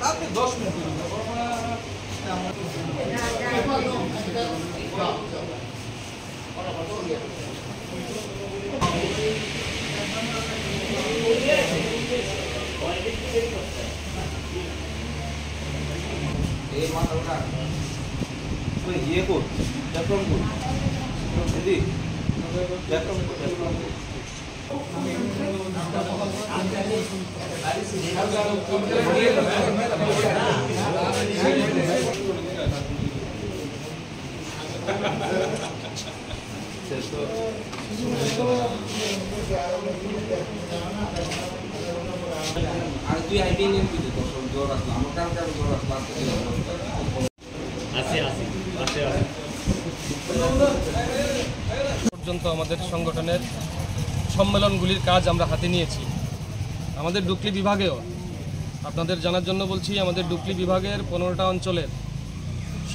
আপনি 10 মিনিট এই মাথা ওঠা তুই ইয়ে কর চ্যাপ্টার কর দিদি চ্যাপ্টার কর আর তুই আইডি নিয়ে তুই তো জোর আসলা আমার কাম কাম জোর আসলা পর্যন্ত আমাদের সংগঠনের সম্মেলনগুলির কাজ আমরা হাতে নিয়েছি। আমাদের ডুকলি বিভাগেও আপনাদের জানার জন্য বলছি, আমাদের ডুকলি বিভাগের 15টা অঞ্চলের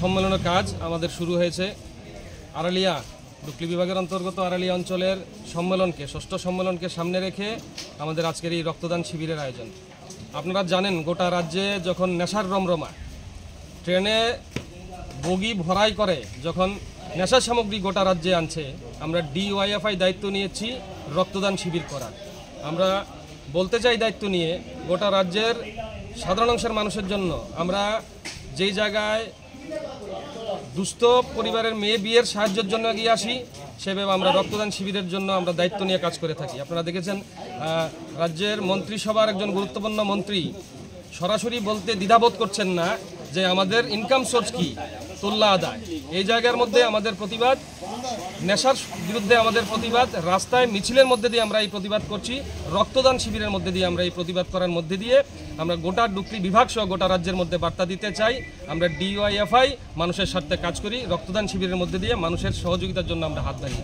সম্মেলনের কাজ আমাদের শুরু হয়েছে। আড়ালিয়া ডুকলি বিভাগের অন্তর্গত আড়ালিয়া অঞ্চলের সম্মেলনকে, ষষ্ঠ সম্মেলনকে সামনে রেখে আমাদের আজকের এই রক্তদান শিবিরের আয়োজন। আপনারা জানেন, গোটা রাজ্যে যখন নেশার রমরমা, ট্রেনে বগি ভরাই করে যখন নেশা সামগ্রী গোটা রাজ্যে আনছে, আমরা ডিওয়াইএফআই দায়িত্ব নিয়েছি রক্তদান শিবির করার। আমরা বলতে চাই দায়িত্ব নিয়ে, গোটা রাজ্যের সাধারণ অংশের মানুষের জন্য আমরা যেই জায়গায় দুস্থ পরিবারের মেয়ে বিয়ের সাহায্যের জন্য এগিয়ে আসি, সেভাবে আমরা রক্তদান শিবিরের জন্য আমরা দায়িত্ব নিয়ে কাজ করে থাকি। আপনারা দেখেছেন, রাজ্যের মন্ত্রিসভার একজন গুরুত্বপূর্ণ মন্ত্রী সরাসরি বলতে দ্বিধাবোধ করছেন না যে আমাদের ইনকাম সোর্স কি, তুল্লা আদায়। এই জায়গার মধ্যে আমাদের প্রতিবাদ, নেশার বিরুদ্ধে আমাদের প্রতিবাদ, রাস্তায় মিছিলের মধ্যে দিয়ে আমরা এই প্রতিবাদ করছি, রক্তদান শিবিরের মধ্যে দিয়ে আমরা এই প্রতিবাদ করার মধ্যে দিয়ে আমরা গোটা ডুকলি বিভাগ সহ গোটা রাজ্যের মধ্যে বার্তা দিতে চাই, আমরা ডিওয়াইএফআই মানুষের স্বার্থে কাজ করি, রক্তদান শিবিরের মধ্যে দিয়ে মানুষের সহযোগিতার জন্য আমরা হাত বাড়ি।